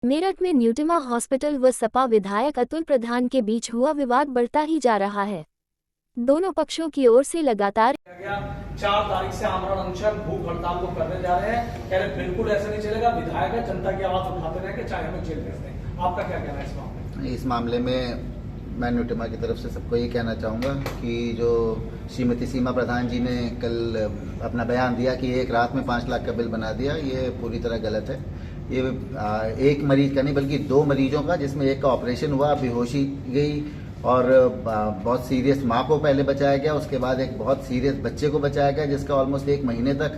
मेरठ में न्यूटिमा हॉस्पिटल व सपा विधायक अतुल प्रधान के बीच हुआ विवाद बढ़ता ही जा रहा है। दोनों पक्षों की ओर से लगातार 4 तारीख से आमरण अनशन भूख हड़ताल को करने जा रहे हैं। कह रहे बिल्कुल ऐसा नहीं चलेगा, विधायक है, जनता की आवाज उठाते रहेंगे, चाहे हमें जेल भेज दें। आपका क्या कहना है इस मामले में? इस मामले में मैं न्यूटिमा की तरफ से सबको ये कहना चाहूँगा कि जो श्रीमती सीमा प्रधान जी ने कल अपना बयान दिया कि एक रात में 5 लाख का बिल बना दिया, ये पूरी तरह गलत है। ये एक मरीज का नहीं बल्कि 2 मरीजों का, जिसमें एक का ऑपरेशन हुआ, बेहोशी गई और बहुत सीरियस माँ को पहले बचाया गया, उसके बाद एक बहुत सीरियस बच्चे को बचाया गया जिसका ऑलमोस्ट 1 महीने तक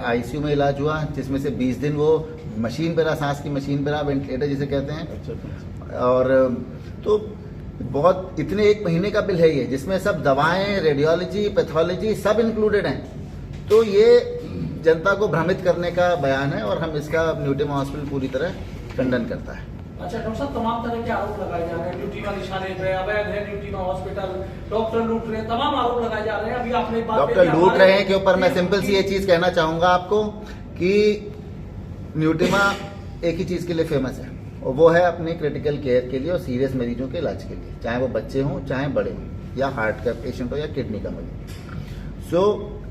आईसीयू में इलाज हुआ, जिसमें से 20 दिन वो मशीन पर रहा, सांस की मशीन पर रहा, वेंटिलेटर जिसे कहते हैं। और तो बहुत इतने 1 महीने का बिल है ये, जिसमें सब दवाएं, रेडियोलॉजी, पैथोलॉजी सब इंक्लूडेड हैं। तो ये जनता को भ्रमित करने का बयान है और हम इसका न्यूटिमा हॉस्पिटल पूरी तरह खंडन करता है। अच्छा डॉक्टर साहब, तमाम तरह के आरोप लगाए जा रहे हैं, न्यूटिमा निशाने पे, अवैध है न्यूटिमा हॉस्पिटल, डॉक्टर लूट रहे हैं, तमाम आरोप लगाए जा रहे हैं। अभी आपने डॉक्टर लूट रहे हैं के ऊपर मैं सिंपल सी ये चीज कहना चाहूंगा आपको कि न्यूटिमा एक ही चीज के लिए फेमस है और वो है अपने क्रिटिकल केयर के लिए और सीरियस मरीजों के इलाज के लिए, चाहे वो बच्चे हों, चाहे बड़े हों, या हार्ट का पेशेंट हो या किडनी का मरीज। सो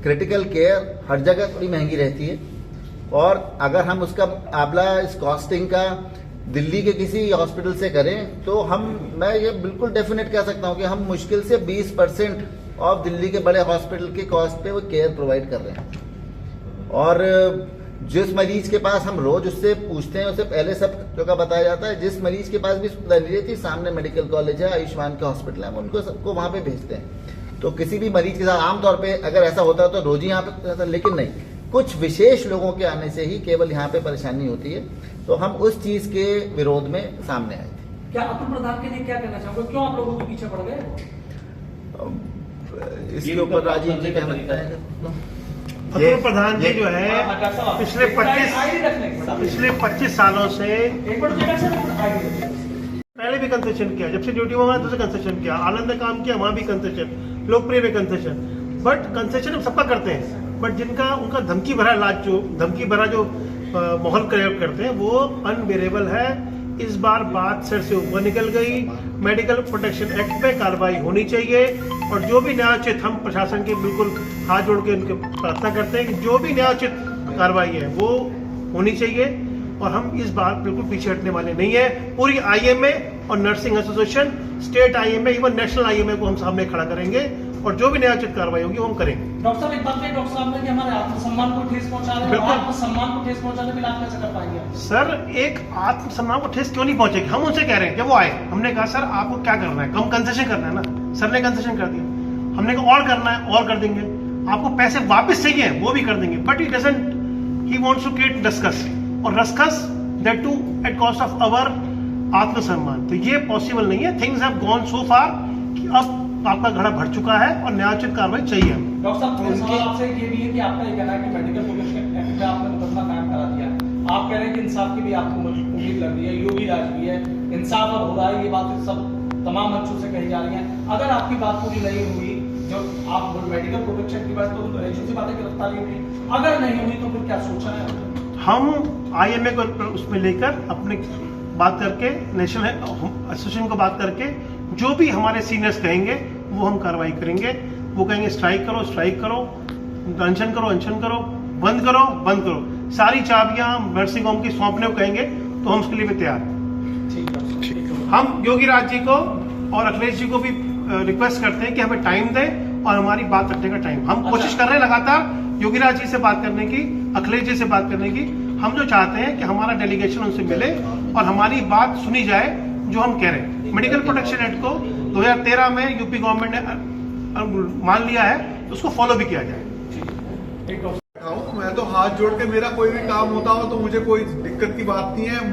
क्रिटिकल केयर हर जगह थोड़ी महंगी रहती है और अगर हम उसका आबला इस कॉस्टिंग का दिल्ली के किसी हॉस्पिटल से करें तो मैं ये बिल्कुल डेफिनेट कह सकता हूं कि हम मुश्किल से 20% ऑफ दिल्ली के बड़े हॉस्पिटल के कॉस्ट पे वो केयर प्रोवाइड कर रहे हैं। और जिस मरीज के पास हम रोज उससे पूछते हैं, उसे पहले सब जगह बताया जाता है, जिस मरीज के पास भी सुविधा नहीं रहती, सामने मेडिकल कॉलेज है, आयुष्मान के हॉस्पिटल है, हम उनको सबको वहां पे भेजते हैं। तो किसी भी मरीज के साथ आमतौर पे अगर ऐसा होता तो रोज ही यहाँ पे होता, लेकिन नहीं, कुछ विशेष लोगों के आने से ही केवल यहाँ पे परेशानी होती है। तो हम उस चीज के विरोध में सामने आए थे। क्या अतुल प्रधान के लिए क्या कहना चाहोगे, क्यों आप लोगों के पीछे पड़ गए? इसके ऊपर राजीव जी क्या लगता है? अतुल प्रधान जी जो है पिछले 25 सालों से पहले भी कंसेशन किया, जब से ड्यूटी में तो कंसेशन किया, आनंद में काम किया, वहां भी कंसेशन, लोकप्रिय में कंसेशन। बट कंसेशन हम सबका करते हैं, बट जिनका उनका धमकी भरा इलाज, जो धमकी भरा जो माहौल क्रिएट करते हैं, वो अनबेरेबल है। इस बार बात सर से ऊपर निकल गई। मेडिकल प्रोटेक्शन एक्ट पे कार्रवाई होनी चाहिए और जो भी न्यायोचित, हम प्रशासन के बिल्कुल हाथ जोड़ के उनके प्रार्थना करते हैं कि जो भी न्यायोचित कार्रवाई है वो होनी चाहिए और हम इस बार बिल्कुल पीछे हटने वाले नहीं है। पूरी आईएमए और nursing association, state IMA, even national IMA को हम सामने खड़ा करेंगे और जो भी न्यायोचित कार्रवाई होगी वो हम करेंगे। डॉक्टर साहब, एक बात है, डॉक्टर साहब ने कि हमारे आत्मसम्मान को ठेस पहुंचा रहे हैं, आत्मसम्मान को ठेस पहुंचाने में आप कैसे कर पाएंगे? सर, एक आत्मसम्मान को ठेस क्यों नहीं पहुंचेगी? हम उनसे कह रहे हैं, जब वो आए हमने कहा सर आपको क्या करना है, कम कंसेशन करना है ना, सर ने कंसेशन कर दिया, हमने कहा और करना है और कर देंगे, आपको पैसे वापस चाहिए वो भी कर देंगे। But he doesn't, he wants to create discuss और ruckus, that too at cost of our आत्मसम्मान। तो ये पॉसिबल नहीं है। Things have gone so far कि अब आपका घड़ा भर चुका है और न्यायोचित कार्रवाई चाहिए। डॉक्टर साहब, सवाल आपसे ये भी है कि आपका ये कहना है कि मेडिकल प्रोटेक्शन एक्ट में आपने मुकदमा कायम करा दिया, आप कह रहे हैं कि इंसाफ की भी आपको उम्मीद लग रही है, योगी राज भी है, इंसाफ अब हो रहा है, ये बातें सब तमाम मंचों से कही जा रही हैं। अगर आपकी बात पूरी नहीं हुई, जो आप मेडिकल प्रोटेक्शन की बात, तो ऐसी बातें गिरफ्तारी होगी, अगर नहीं हुई तो फिर क्या सोचा है? हम आईएमए को उसमें लेकर अपने बात करके, नेशनल एसोसिएशन को बात करके, जो भी हमारे सीनियर्स कहेंगे वो हम कार्रवाई करेंगे। वो कहेंगे स्ट्राइक करो, स्ट्राइक करो, अनशन करो, अनशन करो, बंद करो, बंद करो, सारी चाबियां नर्सिंग होम की सौंपने को कहेंगे तो हम उसके लिए भी तैयार हैं। हम योगी राज जी को और अखिलेश जी को भी रिक्वेस्ट करते हैं कि हमें टाइम दें और हमारी बात रखने का टाइम, हम कोशिश कर रहे हैं लगातार योगी राज जी से बात करने की, अखिलेश जी से बात करने की। हम जो चाहते हैं कि हमारा डेलीगेशन उनसे मिले और हमारी बात सुनी जाए जो हम कह रहे हैं। मेडिकल प्रोटेक्शन एक्ट को 2013 में यूपी गवर्नमेंट ने मान लिया है, तो उसको फॉलो भी किया जाए। मैं तो हाथ जोड़ के, मेरा कोई भी काम होता हो तो मुझे कोई दिक्कत की बात नहीं है।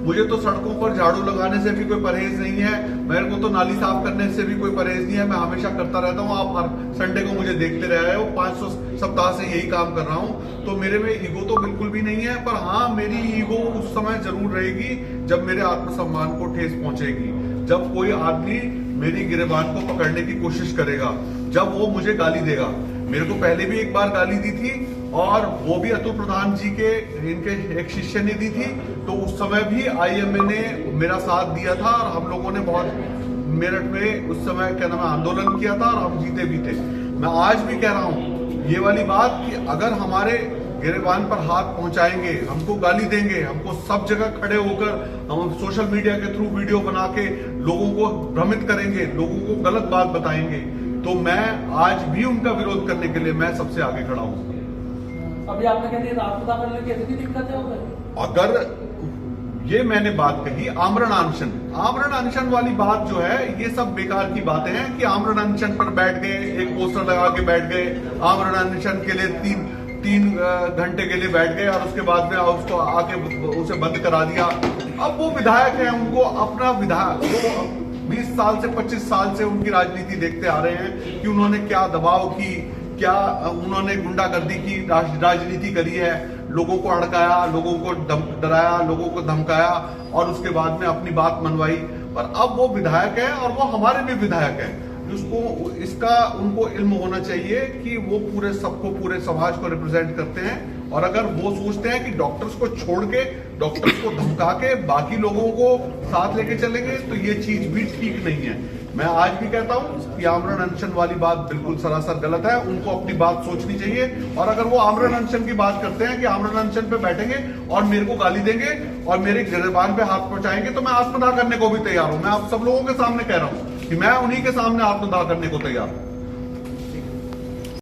मुझे तो सड़कों पर झाड़ू लगाने से भी कोई परहेज नहीं है, मेरे को तो नाली साफ करने से भी कोई परहेज नहीं है। मैं हमेशा करता रहता हूँ, आप हर संडे को मुझे देखते रहे हो, 500 सप्ताह से यही काम कर रहा हूँ। तो मेरे में ईगो तो बिल्कुल भी नहीं है, पर हाँ, मेरी ईगो उस समय जरूर रहेगी जब मेरे आत्मसम्मान को ठेस पहुंचेगी, जब कोई आदमी मेरी गिरबान को पकड़ने की कोशिश करेगा, जब वो मुझे गाली देगा। मेरे को पहले भी एक बार गाली दी थी और वो भी अतुल प्रधान जी के इनके एक शिष्य ने दी थी। तो उस समय भी आईएमए ने मेरा साथ दिया था और हम लोगों ने बहुत मेरठ में उस समय क्या नाम है आंदोलन किया था और हम जीते भी थे। मैं आज भी कह रहा हूं ये वाली बात कि अगर हमारे गिरेबान पर हाथ पहुंचाएंगे, हमको गाली देंगे, हमको सब जगह खड़े होकर हम सोशल मीडिया के थ्रू वीडियो बना के लोगों को भ्रमित करेंगे, लोगों को गलत बात बताएंगे, तो मैं आज भी उनका विरोध करने के लिए मैं सबसे आगे खड़ा हूं। अभी आपने कह दिया आत्महत्या करने की इतनी दिक्कत है अगर ये मैंने बात कही आमरण अनशन वाली बात जो है ये सब बेकार की बातें हैं कि आमरण अनशन पर बैठ गए, एक पोस्टर लगा के बैठ गए, आमरण अनशन के लिए तीन घंटे के लिए बैठ गए और उसके बाद में उसको आके उसे बंद करा दिया। अब वो विधायक हैं, उनको अपना विधायक 20 साल से 25 साल से उनकी राजनीति देखते आ रहे हैं कि उन्होंने क्या दबाव की, क्या उन्होंने गुंडागर्दी की राजनीति करी है, लोगों को अड़काया, लोगों को डराया, लोगों को धमकाया और उसके बाद में अपनी बात मनवाई। पर अब वो विधायक है और वो हमारे भी विधायक है, जिसको इसका उनको इल्म होना चाहिए कि वो पूरे सबको, पूरे समाज को रिप्रेजेंट करते हैं। और अगर वो सोचते हैं कि डॉक्टर्स को छोड़ के, डॉक्टर्स को धमका के बाकी लोगों को साथ लेके चलेंगे तो ये चीज भी ठीक नहीं है। मैं आज भी कहता हूं कि आमरण अनशन वाली बात बिल्कुल सरासर गलत है, उनको अपनी बात सोचनी चाहिए। और अगर वो आमरण अनशन की बात करते हैं कि आमरण अनशन पे बैठेंगे और मेरे को गाली देंगे और मेरे गिरबान पे हाथ पहुंचाएंगे तो मैं आत्मदाह करने को भी तैयार हूं। मैं आप सब लोगों के सामने कह रहा हूं कि मैं उन्हीं के सामने आत्मदाह करने को तैयार हूं।